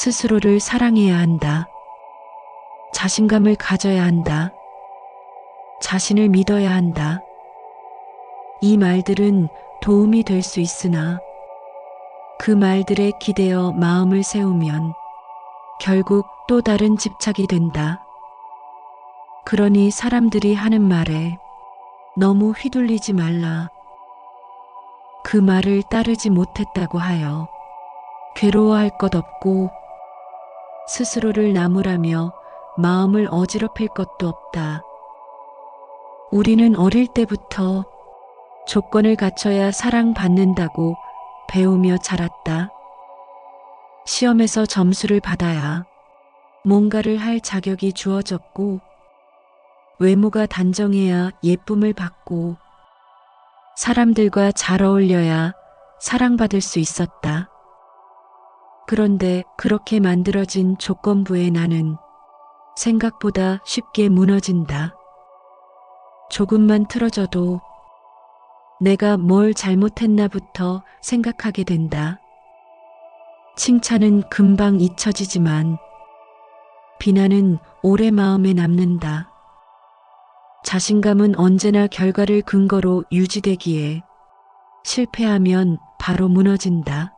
스스로를 사랑해야 한다. 자신감을 가져야 한다. 자신을 믿어야 한다. 이 말들은 도움이 될 수 있으나 그 말들에 기대어 마음을 세우면 결국 또 다른 집착이 된다. 그러니 사람들이 하는 말에 너무 휘둘리지 말라. 그 말을 따르지 못했다고 하여 괴로워할 것 없고 스스로를 나무라며 마음을 어지럽힐 것도 없다. 우리는 어릴 때부터 조건을 갖춰야 사랑받는다고 배우며 자랐다. 시험에서 점수를 받아야 뭔가를 할 자격이 주어졌고, 외모가 단정해야 예쁨을 받고, 사람들과 잘 어울려야 사랑받을 수 있었다. 그런데 그렇게 만들어진 조건부에 나는 생각보다 쉽게 무너진다. 조금만 틀어져도 내가 뭘 잘못했나부터 생각하게 된다. 칭찬은 금방 잊혀지지만 비난은 오래 마음에 남는다. 자신감은 언제나 결과를 근거로 유지되기에 실패하면 바로 무너진다.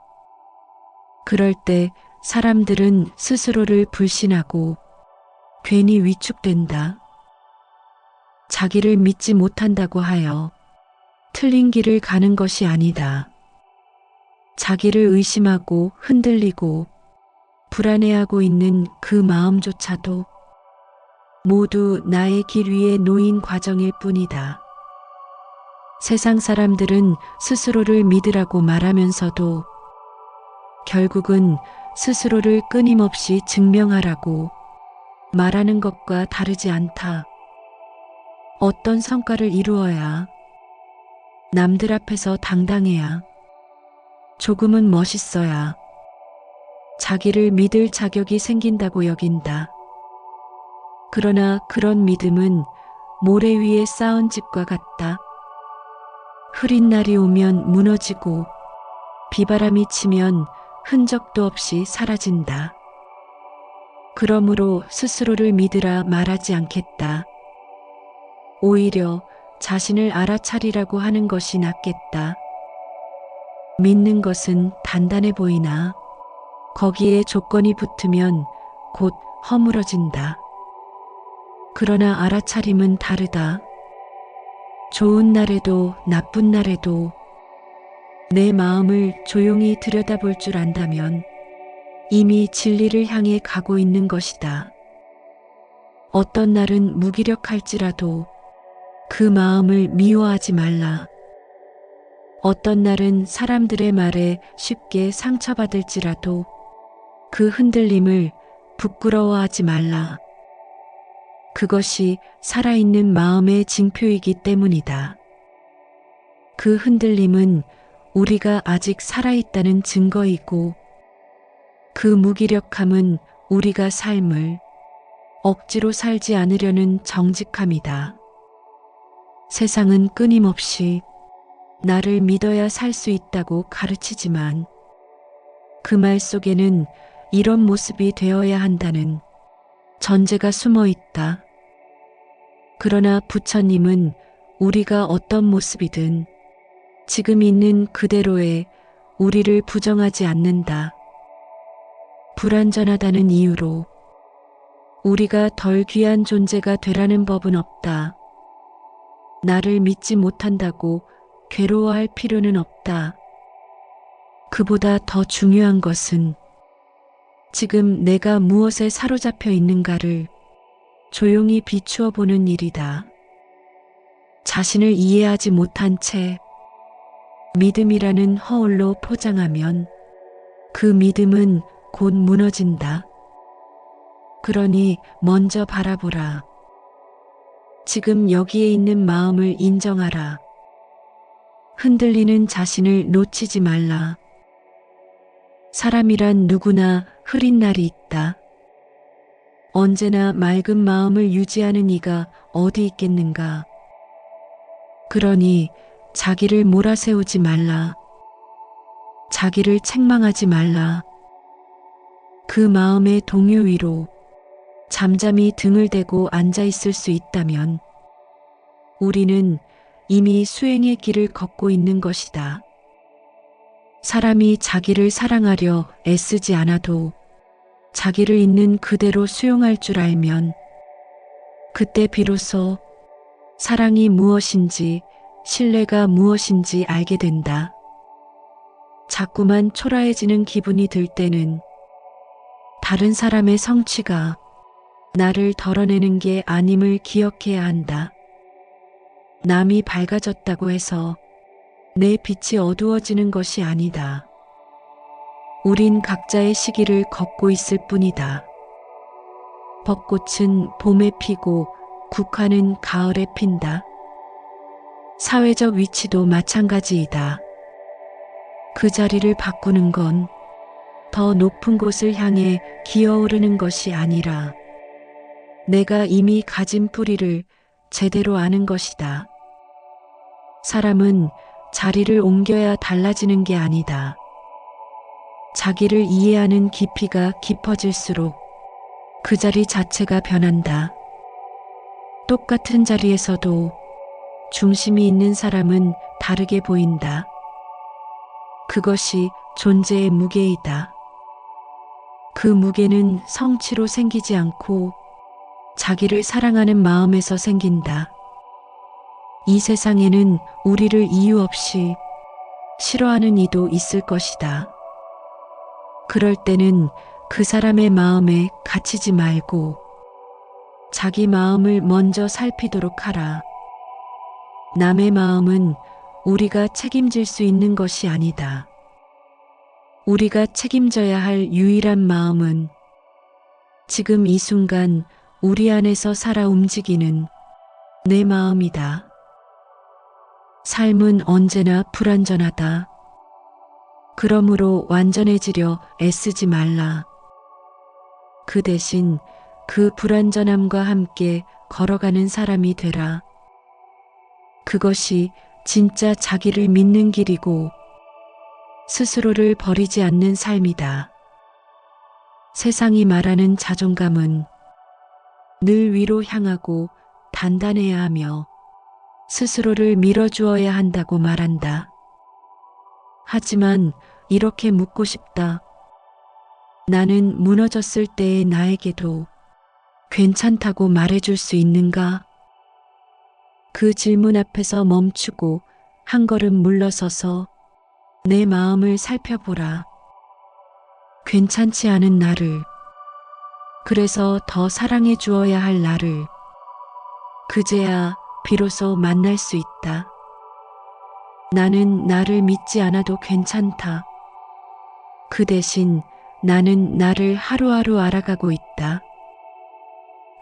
그럴 때 사람들은 스스로를 불신하고 괜히 위축된다. 자기를 믿지 못한다고 하여 틀린 길을 가는 것이 아니다. 자기를 의심하고 흔들리고 불안해하고 있는 그 마음조차도 모두 나의 길 위에 놓인 과정일 뿐이다. 세상 사람들은 스스로를 믿으라고 말하면서도 결국은 스스로를 끊임없이 증명하라고 말하는 것과 다르지 않다. 어떤 성과를 이루어야, 남들 앞에서 당당해야, 조금은 멋있어야 자기를 믿을 자격이 생긴다고 여긴다. 그러나 그런 믿음은 모래 위에 쌓은 집과 같다. 흐린 날이 오면 무너지고 비바람이 치면 흔적도 없이 사라진다. 그러므로 스스로를 믿으라 말하지 않겠다. 오히려 자신을 알아차리라고 하는 것이 낫겠다. 믿는 것은 단단해 보이나 거기에 조건이 붙으면 곧 허물어진다. 그러나 알아차림은 다르다. 좋은 날에도 나쁜 날에도 내 마음을 조용히 들여다볼 줄 안다면 이미 진리를 향해 가고 있는 것이다. 어떤 날은 무기력할지라도 그 마음을 미워하지 말라. 어떤 날은 사람들의 말에 쉽게 상처받을지라도 그 흔들림을 부끄러워하지 말라. 그것이 살아있는 마음의 징표이기 때문이다. 그 흔들림은 우리가 아직 살아있다는 증거이고 그 무기력함은 우리가 삶을 억지로 살지 않으려는 정직함이다. 세상은 끊임없이 나를 믿어야 살 수 있다고 가르치지만 그 말 속에는 이런 모습이 되어야 한다는 전제가 숨어 있다. 그러나 부처님은 우리가 어떤 모습이든 지금 있는 그대로의 우리를 부정하지 않는다. 불완전하다는 이유로 우리가 덜 귀한 존재가 되라는 법은 없다. 나를 믿지 못한다고 괴로워할 필요는 없다. 그보다 더 중요한 것은 지금 내가 무엇에 사로잡혀 있는가를 조용히 비추어 보는 일이다. 자신을 이해하지 못한 채 믿음이라는 허울로 포장하면 그 믿음은 곧 무너진다. 그러니 먼저 바라보라. 지금 여기에 있는 마음을 인정하라. 흔들리는 자신을 놓치지 말라. 사람이란 누구나 흐린 날이 있다. 언제나 맑은 마음을 유지하는 이가 어디 있겠는가. 그러니 자기를 몰아세우지 말라. 자기를 책망하지 말라. 그 마음의 동요 위로 잠잠히 등을 대고 앉아 있을 수 있다면 우리는 이미 수행의 길을 걷고 있는 것이다. 사람이 자기를 사랑하려 애쓰지 않아도 자기를 있는 그대로 수용할 줄 알면 그때 비로소 사랑이 무엇인지 신뢰가 무엇인지 알게 된다. 자꾸만 초라해지는 기분이 들 때는 다른 사람의 성취가 나를 덜어내는 게 아님을 기억해야 한다. 남이 밝아졌다고 해서 내 빛이 어두워지는 것이 아니다. 우린 각자의 시기를 걷고 있을 뿐이다. 벚꽃은 봄에 피고 국화는 가을에 핀다. 사회적 위치도 마찬가지이다. 그 자리를 바꾸는 건 더 높은 곳을 향해 기어오르는 것이 아니라 내가 이미 가진 뿌리를 제대로 아는 것이다. 사람은 자리를 옮겨야 달라지는 게 아니다. 자기를 이해하는 깊이가 깊어질수록 그 자리 자체가 변한다. 똑같은 자리에서도 중심이 있는 사람은 다르게 보인다. 그것이 존재의 무게이다. 그 무게는 성취로 생기지 않고 자기를 사랑하는 마음에서 생긴다. 이 세상에는 우리를 이유 없이 싫어하는 이도 있을 것이다. 그럴 때는 그 사람의 마음에 갇히지 말고 자기 마음을 먼저 살피도록 하라. 남의 마음은 우리가 책임질 수 있는 것이 아니다. 우리가 책임져야 할 유일한 마음은 지금 이 순간 우리 안에서 살아 움직이는 내 마음이다. 삶은 언제나 불완전하다. 그러므로 완전해지려 애쓰지 말라. 그 대신 그 불완전함과 함께 걸어가는 사람이 되라. 그것이 진짜 자기를 믿는 길이고 스스로를 버리지 않는 삶이다. 세상이 말하는 자존감은 늘 위로 향하고 단단해야 하며 스스로를 밀어주어야 한다고 말한다. 하지만 이렇게 묻고 싶다. 나는 무너졌을 때의 나에게도 괜찮다고 말해줄 수 있는가? 그 질문 앞에서 멈추고 한 걸음 물러서서 내 마음을 살펴보라. 괜찮지 않은 나를, 그래서 더 사랑해 주어야 할 나를, 그제야 비로소 만날 수 있다. 나는 나를 믿지 않아도 괜찮다. 그 대신 나는 나를 하루하루 알아가고 있다.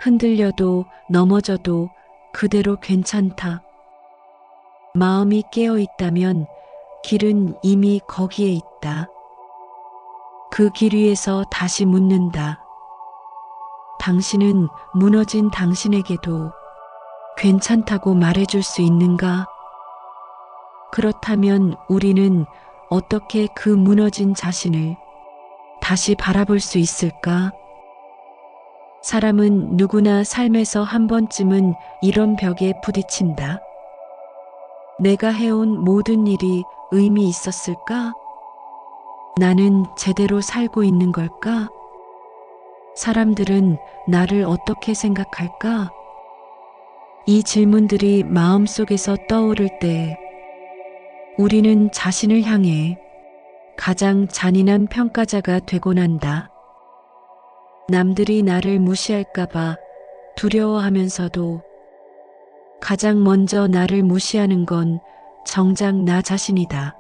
흔들려도 넘어져도 그대로 괜찮다. 마음이 깨어 있다면 길은 이미 거기에 있다. 그 길 위에서 다시 묻는다. 당신은 무너진 당신에게도 괜찮다고 말해줄 수 있는가? 그렇다면 우리는 어떻게 그 무너진 자신을 다시 바라볼 수 있을까? 사람은 누구나 삶에서 한 번쯤은 이런 벽에 부딪힌다. 내가 해온 모든 일이 의미 있었을까? 나는 제대로 살고 있는 걸까? 사람들은 나를 어떻게 생각할까? 이 질문들이 마음속에서 떠오를 때 우리는 자신을 향해 가장 잔인한 평가자가 되곤 한다. 남들이 나를 무시할까봐 두려워하면서도 가장 먼저 나를 무시하는 건 정작 나 자신이다.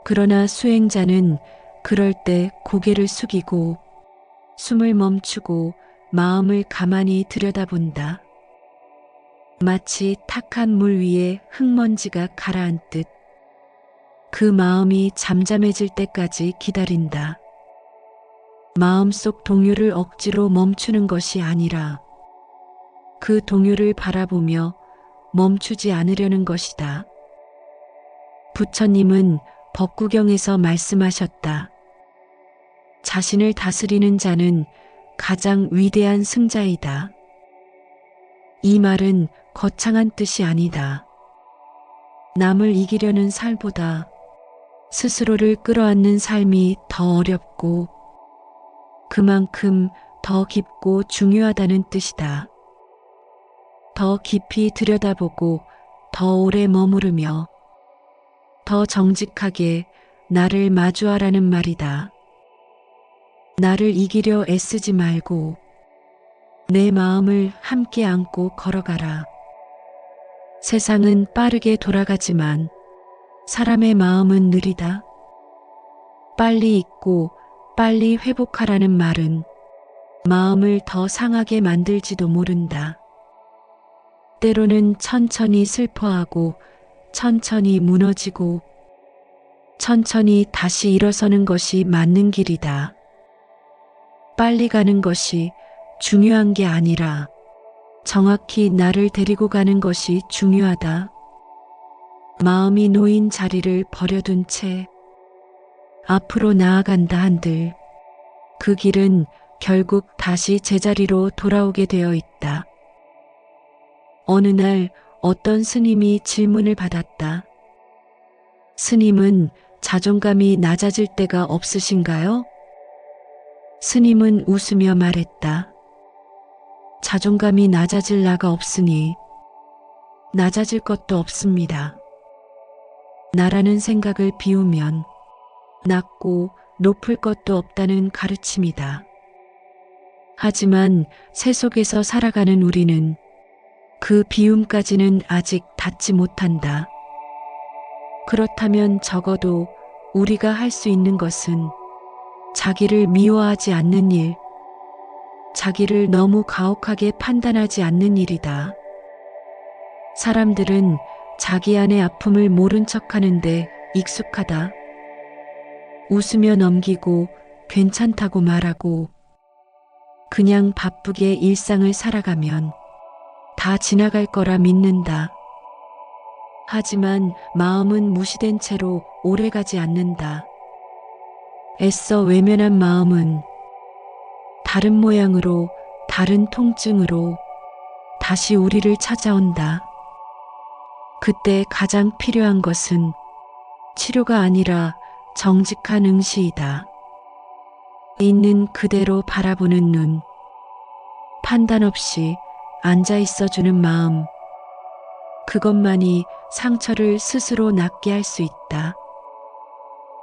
그러나 수행자는 그럴 때 고개를 숙이고 숨을 멈추고 마음을 가만히 들여다본다. 마치 탁한 물 위에 흙먼지가 가라앉듯 그 마음이 잠잠해질 때까지 기다린다. 마음속 동요를 억지로 멈추는 것이 아니라 그 동요를 바라보며 멈추지 않으려는 것이다. 부처님은 법구경에서 말씀하셨다. 자신을 다스리는 자는 가장 위대한 승자이다. 이 말은 거창한 뜻이 아니다. 남을 이기려는 삶보다 스스로를 끌어안는 삶이 더 어렵고 그만큼 더 깊고 중요하다는 뜻이다. 더 깊이 들여다보고 더 오래 머무르며 더 정직하게 나를 마주하라는 말이다. 나를 이기려 애쓰지 말고 내 마음을 함께 안고 걸어가라. 세상은 빠르게 돌아가지만 사람의 마음은 느리다. 빨리 잊고 빨리 회복하라는 말은 마음을 더 상하게 만들지도 모른다. 때로는 천천히 슬퍼하고 천천히 무너지고 천천히 다시 일어서는 것이 맞는 길이다. 빨리 가는 것이 중요한 게 아니라 정확히 나를 데리고 가는 것이 중요하다. 마음이 놓인 자리를 버려둔 채 앞으로 나아간다 한들 그 길은 결국 다시 제자리로 돌아오게 되어 있다. 어느 날 어떤 스님이 질문을 받았다. 스님은 자존감이 낮아질 때가 없으신가요? 스님은 웃으며 말했다. 자존감이 낮아질 나가 없으니 낮아질 것도 없습니다. 나라는 생각을 비우면 낮고 높을 것도 없다는 가르침이다. 하지만 새 속에서 살아가는 우리는 그 비움까지는 아직 닿지 못한다. 그렇다면 적어도 우리가 할 수 있는 것은 자기를 미워하지 않는 일, 자기를 너무 가혹하게 판단하지 않는 일이다. 사람들은 자기 안의 아픔을 모른 척하는데 익숙하다. 웃으며 넘기고 괜찮다고 말하고 그냥 바쁘게 일상을 살아가면 다 지나갈 거라 믿는다. 하지만 마음은 무시된 채로 오래가지 않는다. 애써 외면한 마음은 다른 모양으로 다른 통증으로 다시 우리를 찾아온다. 그때 가장 필요한 것은 치료가 아니라 정직한 응시이다. 있는 그대로 바라보는 눈, 판단 없이 앉아 있어주는 마음, 그것만이 상처를 스스로 낫게 할 수 있다.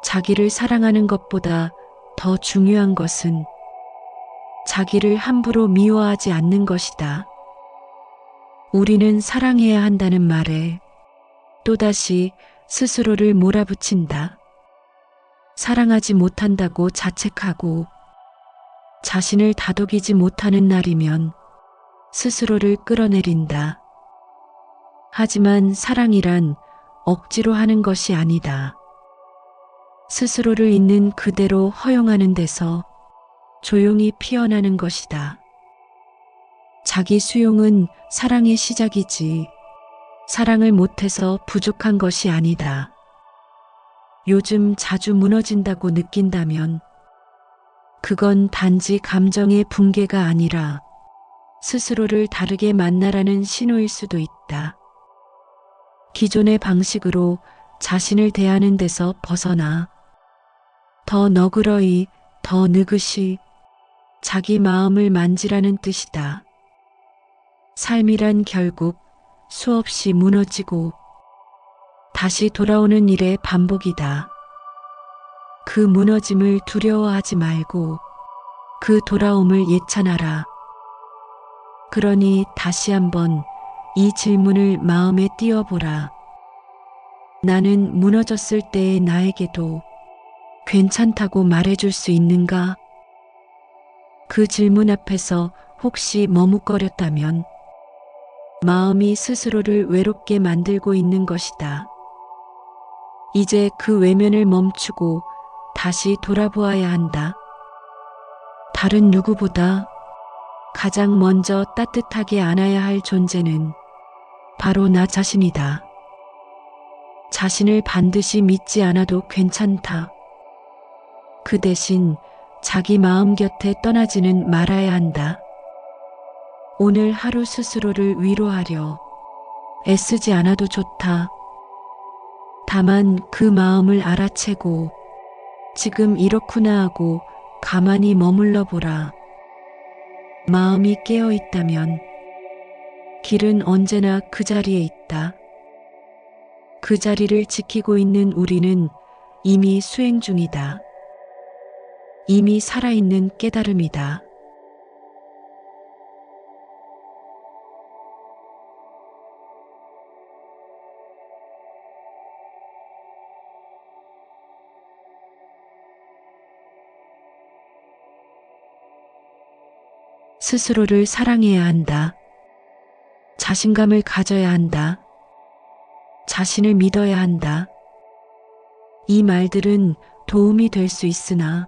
자기를 사랑하는 것보다 더 중요한 것은 자기를 함부로 미워하지 않는 것이다. 우리는 사랑해야 한다는 말에 또다시 스스로를 몰아붙인다. 사랑하지 못한다고 자책하고 자신을 다독이지 못하는 날이면 스스로를 끌어내린다. 하지만 사랑이란 억지로 하는 것이 아니다. 스스로를 있는 그대로 허용하는 데서 조용히 피어나는 것이다. 자기 수용은 사랑의 시작이지 사랑을 못해서 부족한 것이 아니다. 요즘 자주 무너진다고 느낀다면 그건 단지 감정의 붕괴가 아니라 스스로를 다르게 만나라는 신호일 수도 있다. 기존의 방식으로 자신을 대하는 데서 벗어나 더 너그러이, 더 느긋이 자기 마음을 만지라는 뜻이다. 삶이란 결국 수없이 무너지고 다시 돌아오는 일의 반복이다. 그 무너짐을 두려워하지 말고 그 돌아옴을 예찬하라. 그러니 다시 한번 이 질문을 마음에 띄워보라. 나는 무너졌을 때의 나에게도 괜찮다고 말해줄 수 있는가? 그 질문 앞에서 혹시 머뭇거렸다면 마음이 스스로를 외롭게 만들고 있는 것이다. 이제 그 외면을 멈추고 다시 돌아보아야 한다. 다른 누구보다 가장 먼저 따뜻하게 안아야 할 존재는 바로 나 자신이다. 자신을 반드시 믿지 않아도 괜찮다. 그 대신 자기 마음 곁에 떠나지는 말아야 한다. 오늘 하루 스스로를 위로하려 애쓰지 않아도 좋다. 다만 그 마음을 알아채고 지금 이렇구나 하고 가만히 머물러 보라. 마음이 깨어 있다면 길은 언제나 그 자리에 있다. 그 자리를 지키고 있는 우리는 이미 수행 중이다. 이미 살아있는 깨달음이다. 스스로를 사랑해야 한다. 자신감을 가져야 한다. 자신을 믿어야 한다. 이 말들은 도움이 될 수 있으나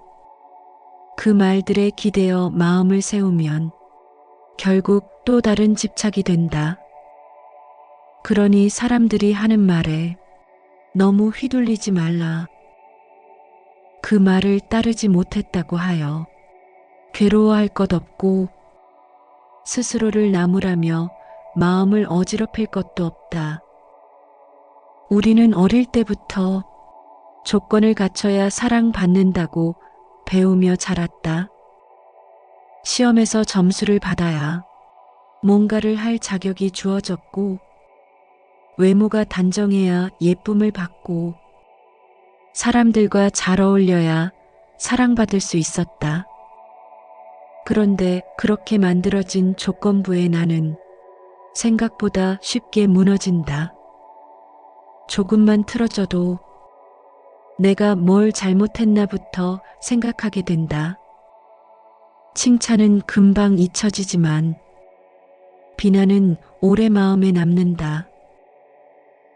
그 말들에 기대어 마음을 세우면 결국 또 다른 집착이 된다. 그러니 사람들이 하는 말에 너무 휘둘리지 말라. 그 말을 따르지 못했다고 하여 괴로워할 것 없고 스스로를 나무라며 마음을 어지럽힐 것도 없다. 우리는 어릴 때부터 조건을 갖춰야 사랑받는다고 배우며 자랐다. 시험에서 점수를 받아야 뭔가를 할 자격이 주어졌고, 외모가 단정해야 예쁨을 받고, 사람들과 잘 어울려야 사랑받을 수 있었다. 그런데 그렇게 만들어진 조건부에 나는 생각보다 쉽게 무너진다. 조금만 틀어져도 내가 뭘 잘못했나부터 생각하게 된다. 칭찬은 금방 잊혀지지만 비난은 오래 마음에 남는다.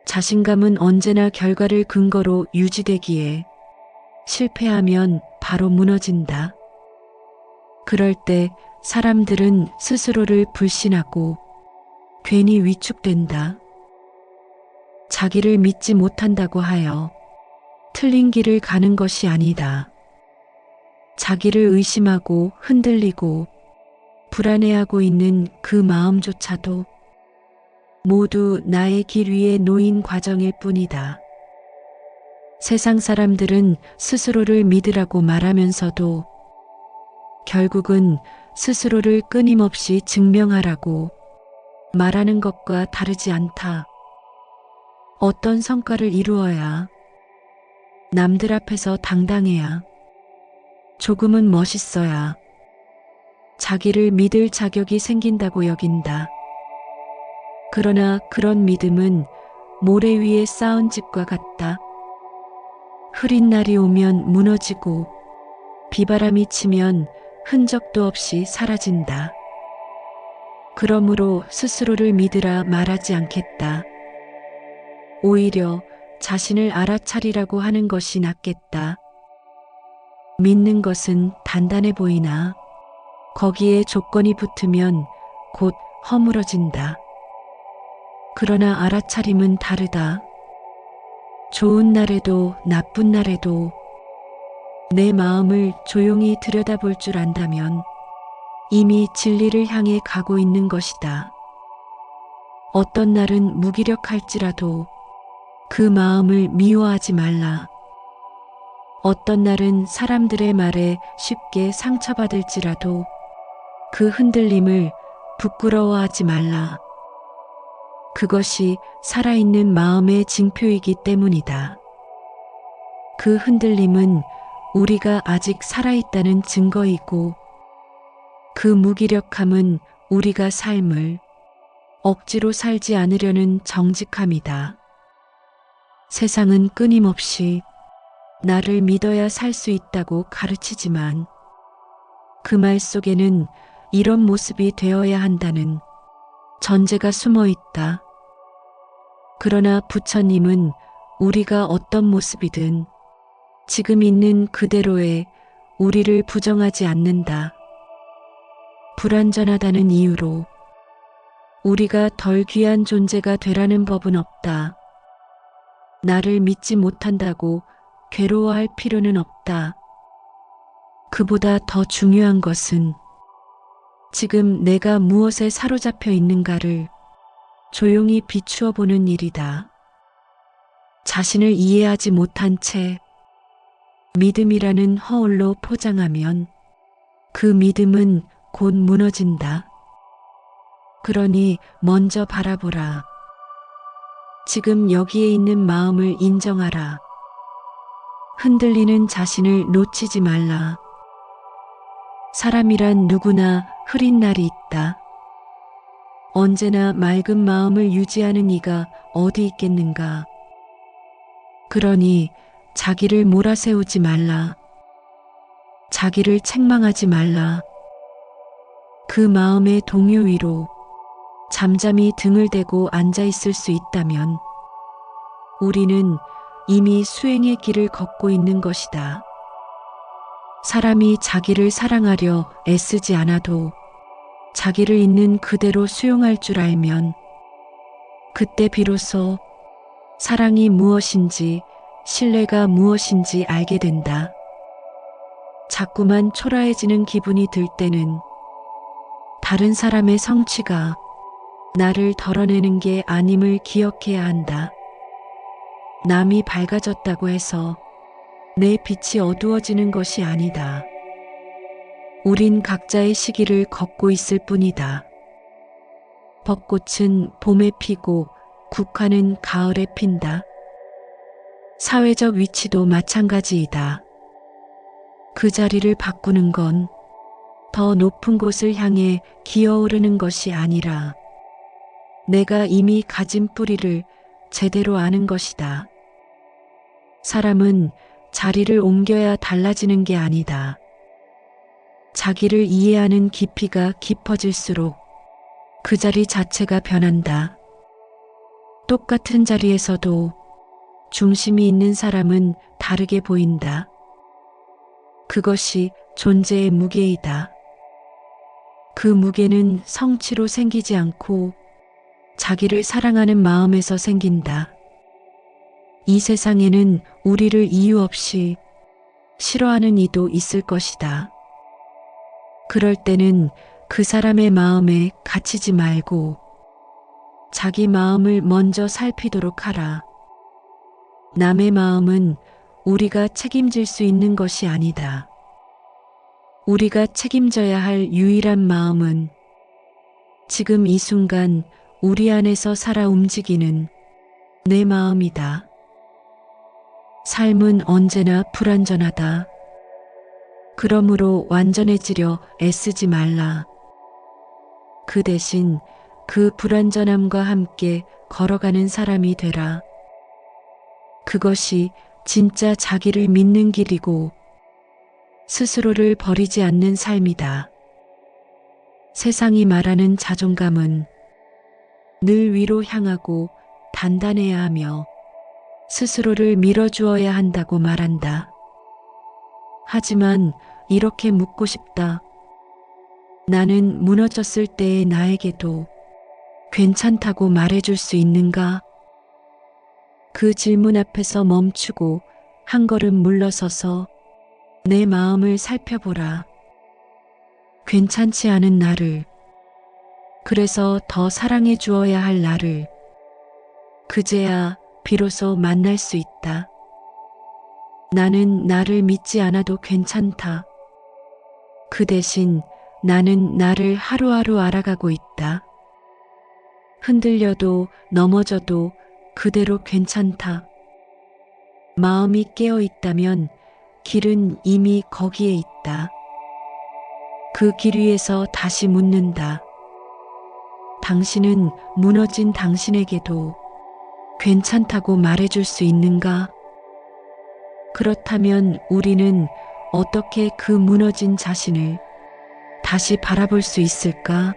자신감은 언제나 결과를 근거로 유지되기에 실패하면 바로 무너진다. 그럴 때 사람들은 스스로를 불신하고 괜히 위축된다. 자기를 믿지 못한다고 하여 틀린 길을 가는 것이 아니다. 자기를 의심하고 흔들리고 불안해하고 있는 그 마음조차도 모두 나의 길 위에 놓인 과정일 뿐이다. 세상 사람들은 스스로를 믿으라고 말하면서도 결국은 스스로를 끊임없이 증명하라고 말하는 것과 다르지 않다. 어떤 성과를 이루어야, 남들 앞에서 당당해야, 조금은 멋있어야 자기를 믿을 자격이 생긴다고 여긴다. 그러나 그런 믿음은 모래 위에 쌓은 집과 같다. 흐린 날이 오면 무너지고 비바람이 치면 흔적도 없이 사라진다. 그러므로 스스로를 믿으라 말하지 않겠다. 오히려 자신을 알아차리라고 하는 것이 낫겠다. 믿는 것은 단단해 보이나 거기에 조건이 붙으면 곧 허물어진다. 그러나 알아차림은 다르다. 좋은 날에도 나쁜 날에도 내 마음을 조용히 들여다볼 줄 안다면 이미 진리를 향해 가고 있는 것이다. 어떤 날은 무기력할지라도 그 마음을 미워하지 말라. 어떤 날은 사람들의 말에 쉽게 상처받을지라도 그 흔들림을 부끄러워하지 말라. 그것이 살아있는 마음의 징표이기 때문이다. 그 흔들림은 우리가 아직 살아있다는 증거이고, 그 무기력함은 우리가 삶을 억지로 살지 않으려는 정직함이다. 세상은 끊임없이 나를 믿어야 살 수 있다고 가르치지만 그 말 속에는 이런 모습이 되어야 한다는 전제가 숨어 있다. 그러나 부처님은 우리가 어떤 모습이든 지금 있는 그대로의 우리를 부정하지 않는다. 불완전하다는 이유로 우리가 덜 귀한 존재가 되라는 법은 없다. 나를 믿지 못한다고 괴로워할 필요는 없다. 그보다 더 중요한 것은 지금 내가 무엇에 사로잡혀 있는가를 조용히 비추어 보는 일이다. 자신을 이해하지 못한 채 믿음이라는 허울로 포장하면 그 믿음은 곧 무너진다. 그러니 먼저 바라보라. 지금 여기에 있는 마음을 인정하라. 흔들리는 자신을 놓치지 말라. 사람이란 누구나 흐린 날이 있다. 언제나 맑은 마음을 유지하는 이가 어디 있겠는가. 그러니 자기를 몰아세우지 말라. 자기를 책망하지 말라. 그 마음의 동요 위로 잠잠히 등을 대고 앉아 있을 수 있다면 우리는 이미 수행의 길을 걷고 있는 것이다. 사람이 자기를 사랑하려 애쓰지 않아도 자기를 있는 그대로 수용할 줄 알면 그때 비로소 사랑이 무엇인지 신뢰가 무엇인지 알게 된다. 자꾸만 초라해지는 기분이 들 때는 다른 사람의 성취가 나를 덜어내는 게 아님을 기억해야 한다. 남이 밝아졌다고 해서 내 빛이 어두워지는 것이 아니다. 우린 각자의 시기를 걷고 있을 뿐이다. 벚꽃은 봄에 피고 국화는 가을에 핀다. 사회적 위치도 마찬가지이다. 그 자리를 바꾸는 건 더 높은 곳을 향해 기어오르는 것이 아니라 내가 이미 가진 뿌리를 제대로 아는 것이다. 사람은 자리를 옮겨야 달라지는 게 아니다. 자기를 이해하는 깊이가 깊어질수록 그 자리 자체가 변한다. 똑같은 자리에서도 중심이 있는 사람은 다르게 보인다. 그것이 존재의 무게이다. 그 무게는 성취로 생기지 않고 자기를 사랑하는 마음에서 생긴다. 이 세상에는 우리를 이유 없이 싫어하는 이도 있을 것이다. 그럴 때는 그 사람의 마음에 갇히지 말고 자기 마음을 먼저 살피도록 하라. 남의 마음은 우리가 책임질 수 있는 것이 아니다. 우리가 책임져야 할 유일한 마음은 지금 이 순간 우리 안에서 살아 움직이는 내 마음이다. 삶은 언제나 불완전하다. 그러므로 완전해지려 애쓰지 말라. 그 대신 그 불완전함과 함께 걸어가는 사람이 되라. 그것이 진짜 자기를 믿는 길이고 스스로를 버리지 않는 삶이다. 세상이 말하는 자존감은 늘 위로 향하고 단단해야 하며 스스로를 밀어주어야 한다고 말한다. 하지만 이렇게 묻고 싶다. 나는 무너졌을 때의 나에게도 괜찮다고 말해줄 수 있는가? 그 질문 앞에서 멈추고 한 걸음 물러서서 내 마음을 살펴보라. 괜찮지 않은 나를, 그래서 더 사랑해 주어야 할 나를, 그제야 비로소 만날 수 있다. 나는 나를 믿지 않아도 괜찮다. 그 대신 나는 나를 하루하루 알아가고 있다. 흔들려도 넘어져도 그대로 괜찮다. 마음이 깨어 있다면 길은 이미 거기에 있다. 그 길 위에서 다시 묻는다. 당신은 무너진 당신에게도 괜찮다고 말해줄 수 있는가? 그렇다면 우리는 어떻게 그 무너진 자신을 다시 바라볼 수 있을까?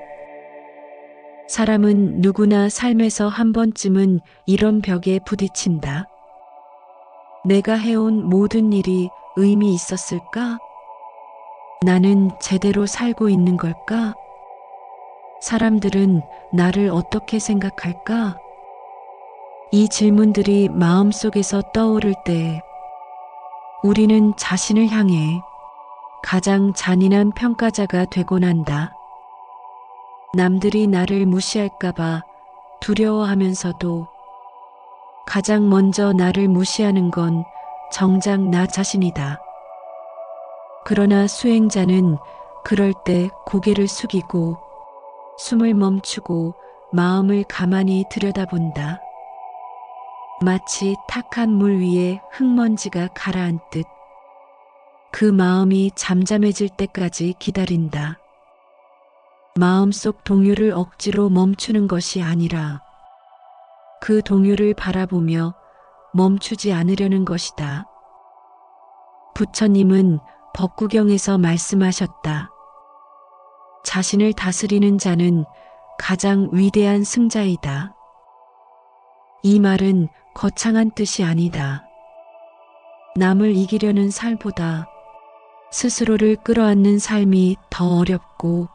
사람은 누구나 삶에서 한 번쯤은 이런 벽에 부딪힌다. 내가 해온 모든 일이 의미 있었을까? 나는 제대로 살고 있는 걸까? 사람들은 나를 어떻게 생각할까? 이 질문들이 마음속에서 떠오를 때 우리는 자신을 향해 가장 잔인한 평가자가 되곤 한다. 남들이 나를 무시할까봐 두려워하면서도 가장 먼저 나를 무시하는 건 정작 나 자신이다. 그러나 수행자는 그럴 때 고개를 숙이고 숨을 멈추고 마음을 가만히 들여다본다. 마치 탁한 물 위에 흙먼지가 가라앉듯 그 마음이 잠잠해질 때까지 기다린다. 마음속 동요를 억지로 멈추는 것이 아니라 그 동요를 바라보며 멈추지 않으려는 것이다. 부처님은 법구경에서 말씀하셨다. 자신을 다스리는 자는 가장 위대한 승자이다. 이 말은 거창한 뜻이 아니다. 남을 이기려는 삶보다 스스로를 끌어안는 삶이 더 어렵고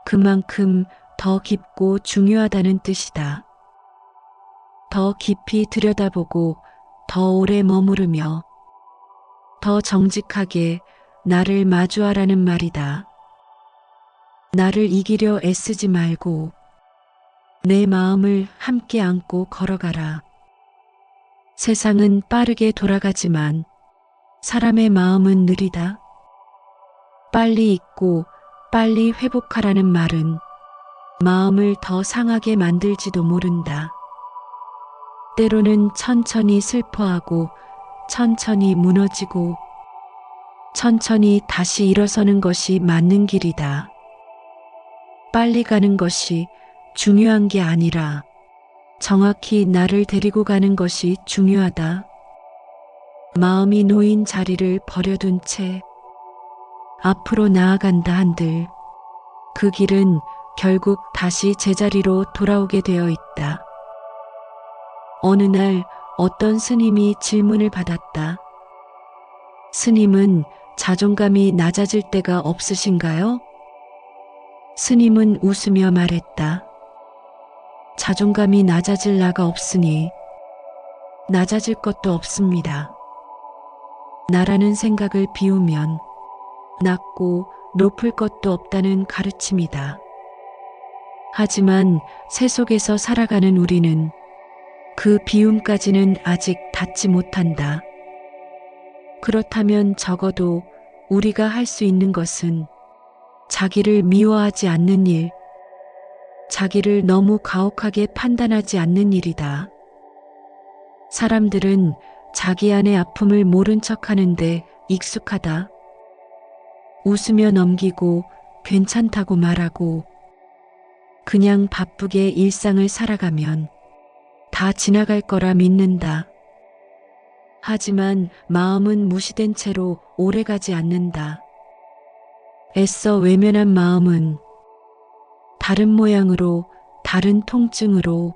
그만큼 더 깊고 중요하다는 뜻이다. 더 깊이 들여다보고 더 오래 머무르며 더 정직하게 나를 마주하라는 말이다. 나를 이기려 애쓰지 말고 내 마음을 함께 안고 걸어가라. 세상은 빠르게 돌아가지만 사람의 마음은 느리다. 빨리 잊고 빨리 회복하라는 말은 마음을 더 상하게 만들지도 모른다. 때로는 천천히 슬퍼하고 천천히 무너지고 천천히 다시 일어서는 것이 맞는 길이다. 빨리 가는 것이 중요한 게 아니라 정확히 나를 데리고 가는 것이 중요하다. 마음이 놓인 자리를 버려둔 채 앞으로 나아간다 한들 그 길은 결국 다시 제자리로 돌아오게 되어 있다. 어느 날 어떤 스님이 질문을 받았다. 스님은 자존감이 낮아질 때가 없으신가요? 스님은 웃으며 말했다. 자존감이 낮아질 나가 없으니 낮아질 것도 없습니다. 나라는 생각을 비우면 낮고 높을 것도 없다는 가르침이다. 하지만 새 속에서 살아가는 우리는 그 비움까지는 아직 닿지 못한다. 그렇다면 적어도 우리가 할 수 있는 것은 자기를 미워하지 않는 일, 자기를 너무 가혹하게 판단하지 않는 일이다. 사람들은 자기 안의 아픔을 모른 척 하는데 익숙하다. 웃으며 넘기고 괜찮다고 말하고 그냥 바쁘게 일상을 살아가면 다 지나갈 거라 믿는다. 하지만 마음은 무시된 채로 오래가지 않는다. 애써 외면한 마음은 다른 모양으로 다른 통증으로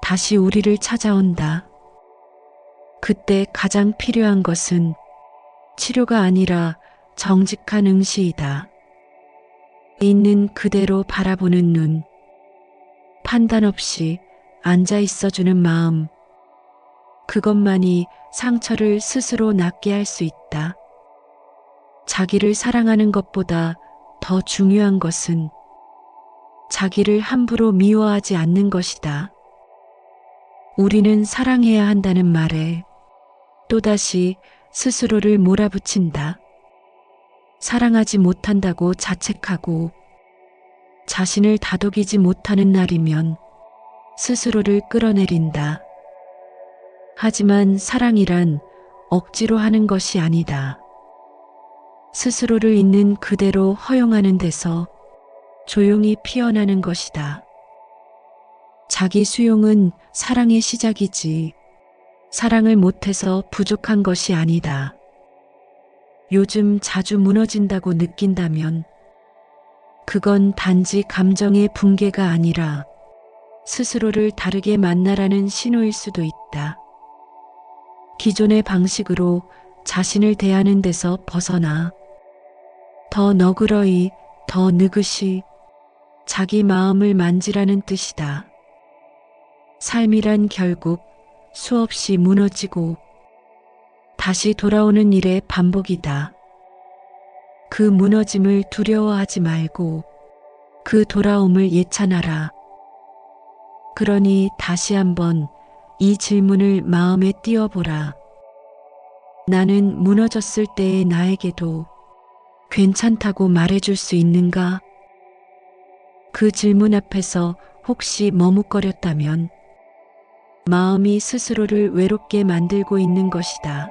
다시 우리를 찾아온다. 그때 가장 필요한 것은 치료가 아니라 정직한 응시이다. 있는 그대로 바라보는 눈, 판단 없이 앉아 있어주는 마음, 그것만이 상처를 스스로 낫게 할 수 있다. 자기를 사랑하는 것보다 더 중요한 것은 자기를 함부로 미워하지 않는 것이다. 우리는 사랑해야 한다는 말에 또다시 스스로를 몰아붙인다. 사랑하지 못한다고 자책하고 자신을 다독이지 못하는 날이면 스스로를 끌어내린다. 하지만 사랑이란 억지로 하는 것이 아니다. 스스로를 있는 그대로 허용하는 데서 조용히 피어나는 것이다. 자기 수용은 사랑의 시작이지 사랑을 못해서 부족한 것이 아니다. 요즘 자주 무너진다고 느낀다면 그건 단지 감정의 붕괴가 아니라 스스로를 다르게 만나라는 신호일 수도 있다. 기존의 방식으로 자신을 대하는 데서 벗어나 더 너그러이, 더 느긋이 자기 마음을 만지라는 뜻이다. 삶이란 결국 수없이 무너지고 다시 돌아오는 일의 반복이다. 그 무너짐을 두려워하지 말고 그 돌아옴을 예찬하라. 그러니 다시 한번 이 질문을 마음에 띄워보라. 나는 무너졌을 때의 나에게도 괜찮다고 말해줄 수 있는가? 그 질문 앞에서 혹시 머뭇거렸다면 마음이 스스로를 외롭게 만들고 있는 것이다.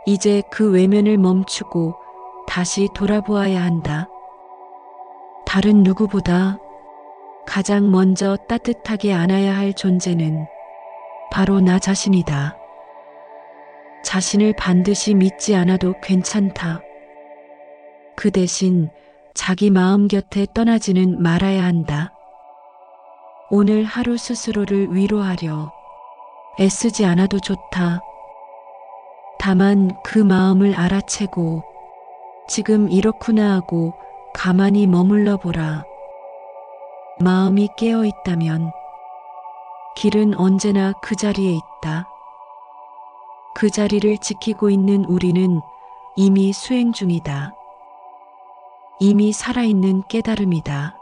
이제 그 외면을 멈추고 다시 돌아보아야 한다. 다른 누구보다 가장 먼저 따뜻하게 안아야 할 존재는 바로 나 자신이다. 자신을 반드시 믿지 않아도 괜찮다. 그 대신 자기 마음 곁에 떠나지는 말아야 한다. 오늘 하루 스스로를 위로하려 애쓰지 않아도 좋다. 다만 그 마음을 알아채고 지금 이렇구나 하고 가만히 머물러 보라. 마음이 깨어 있다면 길은 언제나 그 자리에 있다. 그 자리를 지키고 있는 우리는 이미 수행 중이다. 이미 살아있는 깨달음이다.